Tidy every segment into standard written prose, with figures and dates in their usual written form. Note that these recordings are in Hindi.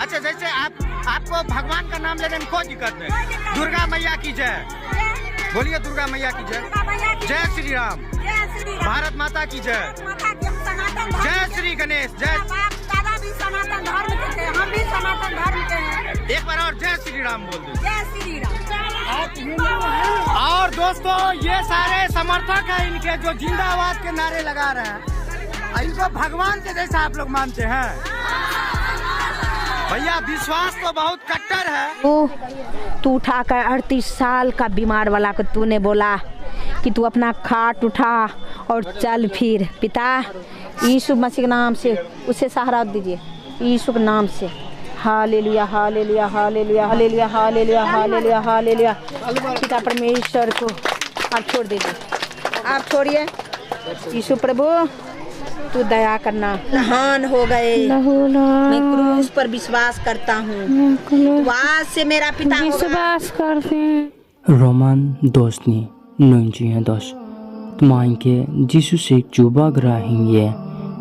अच्छा, जैसे आपको भगवान का नाम लेने में कोई दिक्कत नहीं। दुर्गा मैया की जय, बोलिए दुर्गा मैया की जय। जय श्री राम, भारत माता की जय, जय श्री गणेश, जय। दादा भी सनातन धर्म के थे, हम भी सनातन धर्म के हैं। एक बार और जय श्री राम बोल दो। जय श्री राम। और दोस्तों, ये सारे समर्थक हैं इनके जो जिंदाबाद के नारे लगा रहे हैं। इनको भगवान के जैसा आप लोग मानते हैं भैया? विश्वास तो बहुत कट्टर है। तू उठाकर 38 साल का बीमार वाला को तूने बोला कि तू अपना खाट उठा और चल फिर। पिता यीशु मसीह के नाम से उसे सहारा दीजिए, यीशु के नाम से। Hallelujah, hallelujah, hallelujah, hallelujah, hallelujah, hallelujah, hallelujah. पिता परमेश्वर को आप छोड़ दीजिए, आप छोड़िए। यीशु प्रभु तू दया करना। महान हो गए, मैं क्रूस पर विश्वास करता हूँ, तू आज से मेरा पिता विश्वास करते हैं। रोमान 2 9 10 तुमाइके जिसु से चुबा ग्राहिंगे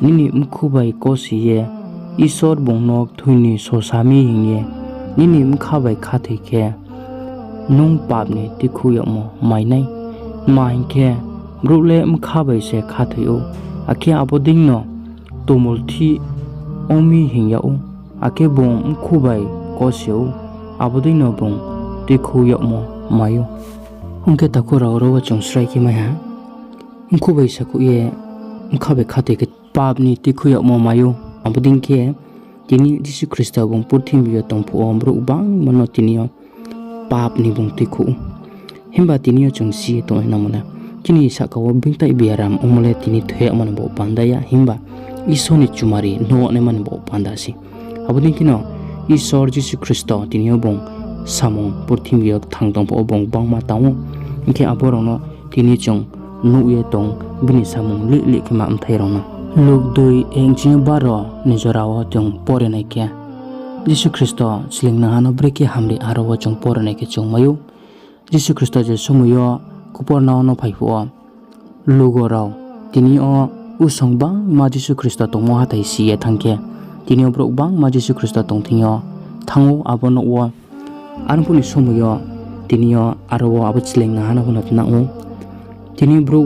निनी मुखुबाई कोसिये ईश्वर बोंगनोक थुइनी सोसामी हिंगे निनी मुखाबाई खाथेके नुंग पापने तिखु यमो माइनाई माइके ब्रुले मुखाबाई से खाथेओ आखे आबोदिंगनो तोमुलथि ओमी हिंयाओ आखे बोंग मुखुबाई कोसियो आबोदिंगनो बोंग तिखु यमो मायो उनके तको राव चौंसराय की मैं उनको बैसाखु ये उनखाबे खाते के पापनी तिखुय मायो अबदिन के तिनी जिसु ख्रिस्ट बुं पुरथिम बियो तंफु अमब्रु बां मनो तिनियो पापनी बुं तिखु हिमबा तिनियो चौंसी तो नमला किनी साकाव बिंगताई बियाराम उमले तिनी थुए अमन बो पांदाया हिमबा ईसोनी चुमारी नो ने मन बो पांदासी अबदिन किनो ईश्वर जिसु ख्रिस्ट तिनियो बुं सामों पुरथिम बियो थांदंफु बुं बां माताओ इनके आबोरनो तिनी चौं नुए तों बिनि सामुं लिलि खिमा अमथाइरौना लुक 2:12 निजराव जों परेनायके जिसु ख्रिस्ट स्लिंगना हानो ब्रेके हामरि आरो जों परेनायके जों मायो जिसु ख्रिस्ट जे समुयो कुपरनाव नो फाइफो लुगोराव तिनि अ उसंबां मा जिसु ख्रिस्ट तो महाथाइ सिए थांके तिनि ब्रकबां मा जिसु ख्रिस्ट तों थियो थांगो आबनो व आनपुनि समुयो तिनि आरो आबो स्लिंगना हानो हुनतनाओ तिनी ब्रो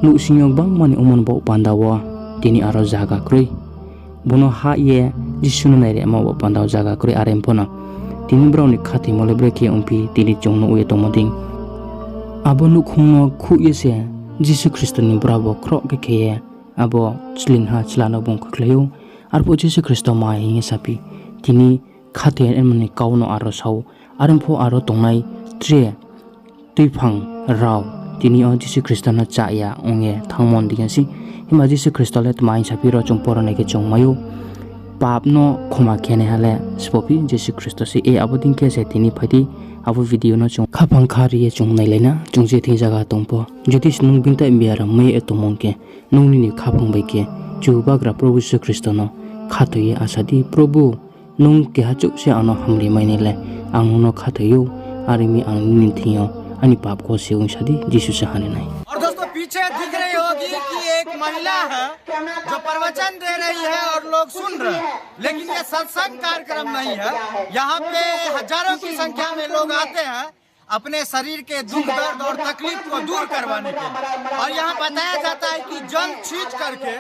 नुसिंग बां माने उमन बो पांदावा तिनी आरो जागा क्रय बुनो हा ये जिसुनो नाइरे मा बो पांदाव जागा क्रय आरेमपोना तिनी ब्राउनि खाति मले ब्रेके उमपि तिनी जोंनो उये तोमदिं आबो नुखुंनो खुयेसे जिसु ख्रिस्टनि ब्राबो ख्रो केके आबो स्लिंहा चलानो बुं खख्लायो आरो जिसु ख्रिस्ट मा हिंगे सापि तिनी खाते एमनि काउनो आरो साव आरमफो आरो तंनाय ट्रे तुइफां राव तिनी जिसु ख्रिस्टना चाया ओंगे थांमन दिगेसी हिमा जिसु ख्रिस्टले तमाइ सापिरो जों परनायके जों मायो पापनो खमा खेने हाले स्पोपि जिसु ख्रिस्ट से ए आबोदिं के से तिनी फाइति आबो भिडियो न जों खाफां खारिये जों नाइलायना जों जे थिं जागा तंपो जदि नुं बिंता बियारा मै एतमंके नुंनि खाफां बाइके जुबाग्रा प्रभु जिसु ख्रिस्टनो खाथये आसादि प्रभु नुं के हाचुक से आनो हमरि माइनेले आं नुनो खाथयो आरिमि आं निथियो अनि पाप को सेवन शादी जिसु से हाने नहीं। और दोस्तों, पीछे दिख रही होगी कि एक महिला है जो प्रवचन दे रही है और लोग सुन रहे हैं, लेकिन ये सत्संग कार्यक्रम नहीं है। यहाँ पे हजारों की संख्या में लोग आते हैं अपने शरीर के दुख दर्द और तकलीफ को दूर करवाने के, और यहाँ बताया जाता है कि जल छींच करके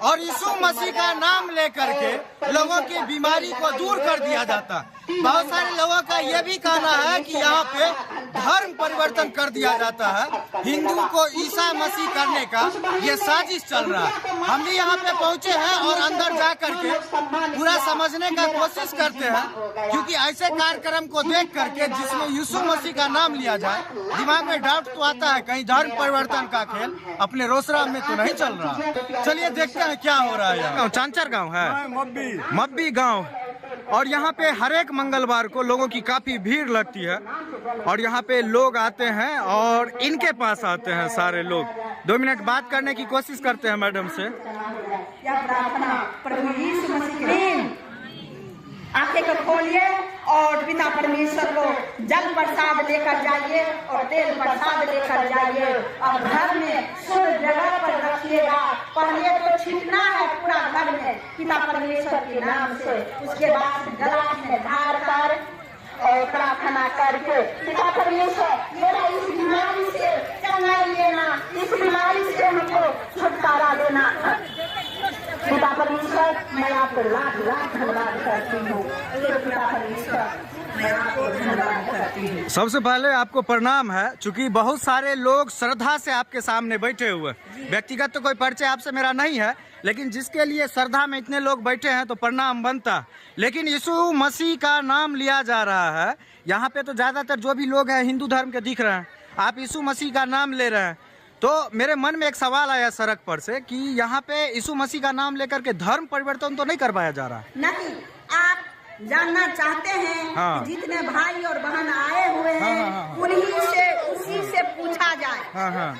और यीशु मसीह का नाम ले करके लोगों की बीमारी को दूर कर दिया जाता है। बहुत सारे लोगों का ये भी कहना है कि यहाँ पे धर्म परिवर्तन कर दिया जाता है, हिंदू को ईसा मसीह करने का ये साजिश चल रहा है। हम भी यहाँ पे पहुँचे हैं और अंदर जा करके पूरा समझने का कोशिश करते हैं, क्योंकि ऐसे कार्यक्रम को देख करके जिसमें यीशु मसीह का नाम लिया जाए, दिमाग में डाउट तो आता है कहीं धर्म परिवर्तन का खेल अपने रोसराम में तो नहीं चल रहा। चलिए देखते हैं क्या हो रहा है। यहाँ चांचर गाँव है, मब्बी गाँव, और यहाँ पे हर एक मंगलवार को लोगों की काफी भीड़ लगती है और यहाँ पे लोग आते हैं और इनके पास आते हैं सारे लोग। 2 मिनट बात करने की कोशिश करते हैं मैडम से। आंखें को खोलिए और पिता परमेश्वर को जल प्रसाद लेकर जाइए और तेल प्रसाद लेकर जाइए और घर में शुद्ध जगह पर रखिएगा। पहले तो छींटना है पूरा घर में पिता परमेश्वर के नाम से, उसके बाद गला में धार कर और प्रार्थना करके पिता परमेश्वर मेरा इस बीमारी से चंगाई लेना, इस बीमारी से हमको छुटकारा देना। पिता परमेश्वर मैं आपको लाख लाख धन्यवाद करती हूँ। पिता परमेश्वर मैं आपको धन्यवाद करती हूँ। सबसे पहले आपको प्रणाम है, चूंकि बहुत सारे लोग श्रद्धा से आपके सामने बैठे हुए। व्यक्तिगत तो कोई परिचय आपसे मेरा नहीं है, लेकिन जिसके लिए श्रद्धा में इतने लोग बैठे हैं तो प्रणाम बनता। लेकिन यीशु मसीह का नाम लिया जा रहा है। यहाँ पे तो ज़्यादातर जो भी लोग हैं हिंदू धर्म के दिख रहे हैं, आप यीशु मसीह का नाम ले रहे हैं। तो मेरे मन में एक सवाल आया सड़क पर से कि यहाँ पे यीशु मसीह का नाम लेकर के धर्म परिवर्तन तो नहीं करवाया जा रहा? नहीं, आप जानना चाहते हैं हाँ। कि जितने भाई और बहन आए हुए हैं उन्हीं से उसी से पूछा जाए,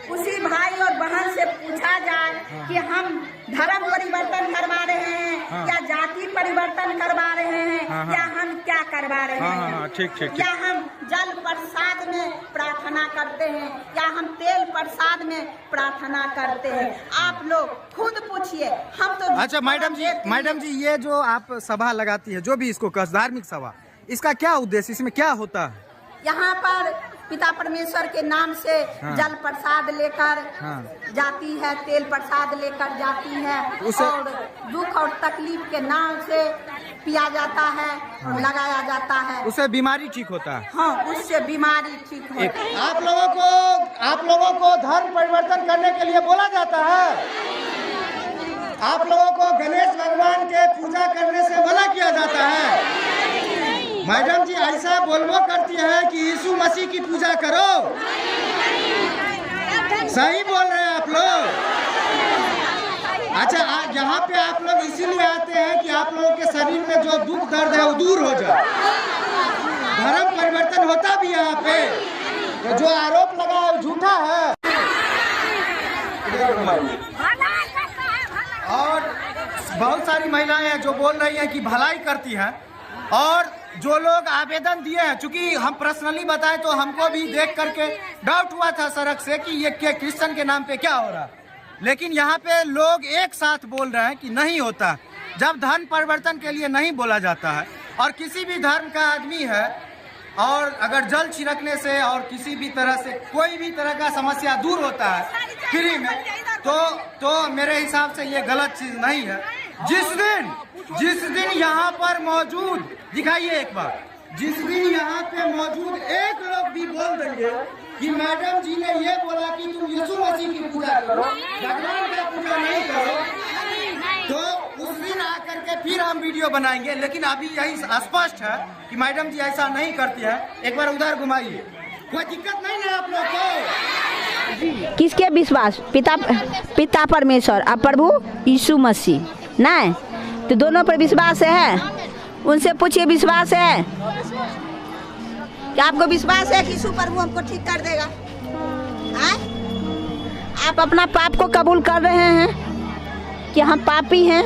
उसी भाई और बहन से पूछा जाए कि हम धर्म परिवर्तन करवा रहे हैं या जाति परिवर्तन करवा रहे हैं या हम क्या करवा रहे हैं। ठीक। या हम जल प्रसाद में प्रार्थना करते हैं या हम तेल प्रसाद में प्रार्थना करते हैं। आप लोग खुद पूछिए। हम तो अच्छा मैडम जी ये जो आप सभा लगाती है, जो भी इसको धार्मिक सभा, इसका क्या उद्देश्य, इसमें क्या होता है? यहाँ पर पिता परमेश्वर के नाम से जल प्रसाद लेकर जाती है, तेल प्रसाद लेकर जाती है और दुख और तकलीफ के नाम से पिया जाता है और लगाया जाता है। उससे बीमारी ठीक होता है। हाँ, उससे बीमारी ठीक होती है। आप लोगों को धर्म परिवर्तन करने के लिए बोला जाता है। आप लोगों को गणेश भगवान के पूजा करने से मना किया जाता है। मैडम जी ऐसा बोलबो करती है कि यीशु मसीह की पूजा करो। सही बोल रहे हैं आप लोग। अच्छा, यहाँ पे आप लोग इसीलिए आते हैं कि आप लोगों के शरीर में जो दुख दर्द है वो दूर हो जाए। धर्म परिवर्तन होता भी यहाँ पे, तो जो आरोप लगा है झूठा है। और बहुत सारी महिलाएं हैं जो बोल रही हैं कि भलाई करती हैं, और जो लोग आवेदन दिए हैं, चूंकि हम पर्सनली बताएं तो हमको भी देख करके डाउट हुआ था सड़क से कि ये क्रिश्चियन के नाम पे क्या हो रहा है, लेकिन यहाँ पे लोग एक साथ बोल रहे हैं कि नहीं होता। जब धर्म परिवर्तन के लिए नहीं बोला जाता है और किसी भी धर्म का आदमी है और अगर जल छिड़कने से और किसी भी तरह से कोई भी तरह का समस्या दूर होता है फ्री में, तो मेरे हिसाब से ये गलत चीज नहीं है। जिस दिन यहाँ पर मौजूद, दिखाइए एक बार, जिस दिन यहाँ पे मौजूद एक लोग भी बोल देंगे कि मैडम जी ने ये बोला कि तुम यीशु मसीह की पूजा करो, भगवान का पूजा नहीं करो, तो उस दिन आकर के फिर हम वीडियो बनाएंगे। लेकिन अभी यही स्पष्ट है कि मैडम जी ऐसा नहीं करती है। एक बार उधर घुमाइए, कोई दिक्कत नहीं है आप लोग को। किसके विश्वास? पिता परमेश्वर और प्रभु यीशु मसीह, नहीं तो दोनों पर विश्वास है। उनसे पूछिए विश्वास है क्या? आपको विश्वास है कि यीशु प्रभु हमको ठीक कर देगा? आप अपना पाप को कबूल कर रहे हैं कि हम पापी हैं,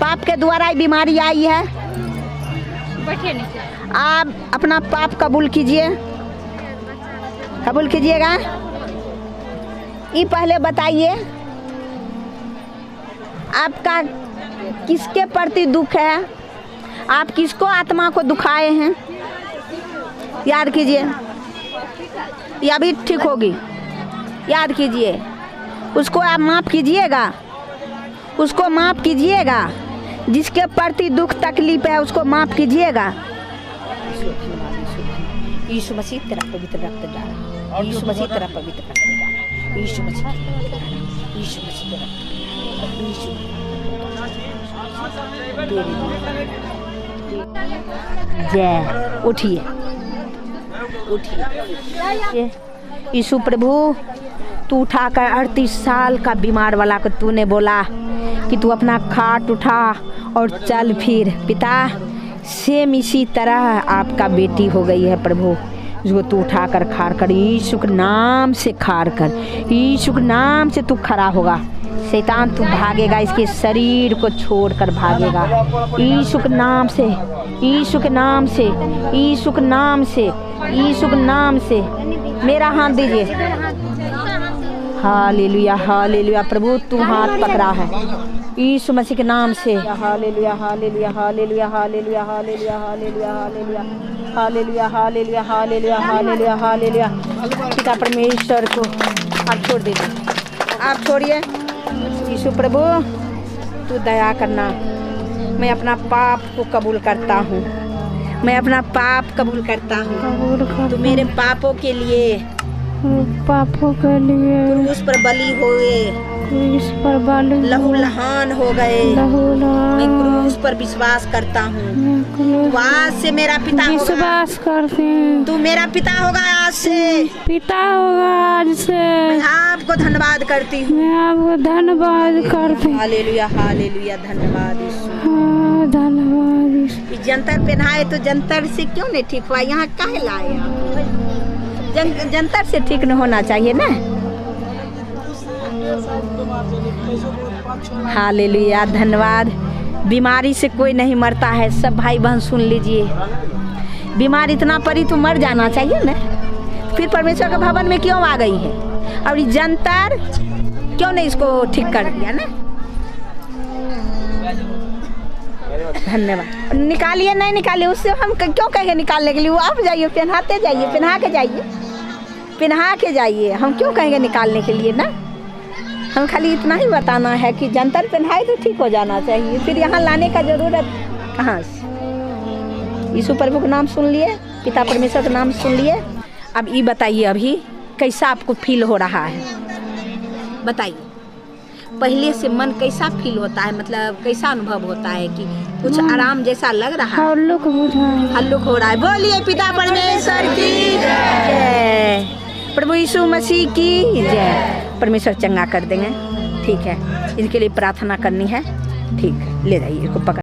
पाप के द्वारा ही बीमारी आई है। आप अपना पाप कबूल कीजिए, कबूल कीजिएगा। ये पहले बताइए आपका किसके प्रति दुख है, आप किसको आत्मा को दुखाए हैं? याद कीजिए, ये अभी ठीक होगी। याद कीजिए, उसको आप माफ़ कीजिएगा, उसको माफ़ कीजिएगा। जिसके प्रति दुख तकलीफ है उसको माफ़ कीजिएगा। यीशु मसीह तेरा पवित्र रक्त डाला, यीशु मसीह तेरा पवित्र रक्त डाला, यीशु मसीह, यीशु मसीह तेरा, यीशु जय। उठिए उठिए। यीशु प्रभु, तू उठाकर 38 साल का बीमार वाला को तूने बोला कि तू अपना खाट उठा और चल फिर। पिता, सेम इसी तरह आपका बेटी हो गई है प्रभु, उसको तू उठाकर खार कर, यीशु के नाम से खार कर, यीशु के नाम से तू खड़ा होगा। शैतान तू भागेगा, इसके शरीर को छोड़कर भागेगा यीशु के नाम से, यीशु के नाम से, यीशु के नाम से, यीशु के नाम से। मेरा हाथ दीजिए। Hallelujah hallelujah. प्रभु तू हाथ पकड़ा है यीशु मसीह के नाम से। Hallelujah hallelujah hallelujah hallelujah hallelujah hallelujah hallelujah hallelujah hallelujah hallelujah hallelujah hallelujah. पिता परमेश्वर को आप छोड़ दीजिए, आप छोड़िए। यीशु प्रभु तू दया करना। मैं अपना पाप को कबूल करता हूँ, मैं अपना पाप कबूल करता हूँ। तू मेरे पापों के लिए क्रूस पर बलि हुए, लहू लहान हो गए। मैं क्रूस पर विश्वास करता हूँ। तू आज से मेरा पिता होगा। विश्वास करते हैं। तू मेरा पिता होगा आज से। पिता होगा आज से। मैं आपको धन्यवाद करती हूँ। मैं आपको धन्यवाद करती हूँ। Hallelujah hallelujah. धन्यवाद यीशु। हाँ, धन्यवाद यीशु। ये जंतर पहनाए तो जंतर से क्यों नहीं ठीक हुआ? यहाँ काहे लाए आप? जंतर से ठीक न होना चाहिए ना। हालेलुया धन्यवाद। बीमारी से कोई नहीं मरता है। सब भाई बहन सुन लीजिए, बीमारी इतना पड़ी तो मर जाना चाहिए ना, फिर परमेश्वर के भवन में क्यों आ गई है? और ये जंतर क्यों नहीं इसको ठीक कर दिया ना? धन्यवाद। निकालिए, नहीं निकालिए, उससे हम क्यों कहेंगे निकालने के लिए? वो आप जाइए, पहनाते जाइए, पहना के जाइए, पहना के जाइए। हम क्यों कहेंगे निकालने के लिए ना? हम खाली इतना ही बताना है कि जंतर पहनाए तो ठीक हो जाना चाहिए, फिर यहाँ लाने का जरूरत कहाँ से? यीशु प्रभु का नाम सुन लिए, पिता परमेश्वर का नाम सुन लिए। अब ये बताइए अभी कैसा आपको फील हो रहा है? बताइए पहले से मन कैसा फील होता है, मतलब कैसा अनुभव होता है कि कुछ आराम जैसा लग रहा है? हल्लुक हो रहा है। बोलिए पिता परमेश्वर की जय, प्रभु यीशु मसीह की जय। परमेश्वर चंगा कर देंगे, ठीक है। इनके लिए प्रार्थना करनी है, ठीक है। ले जाइए, इसको पकड़।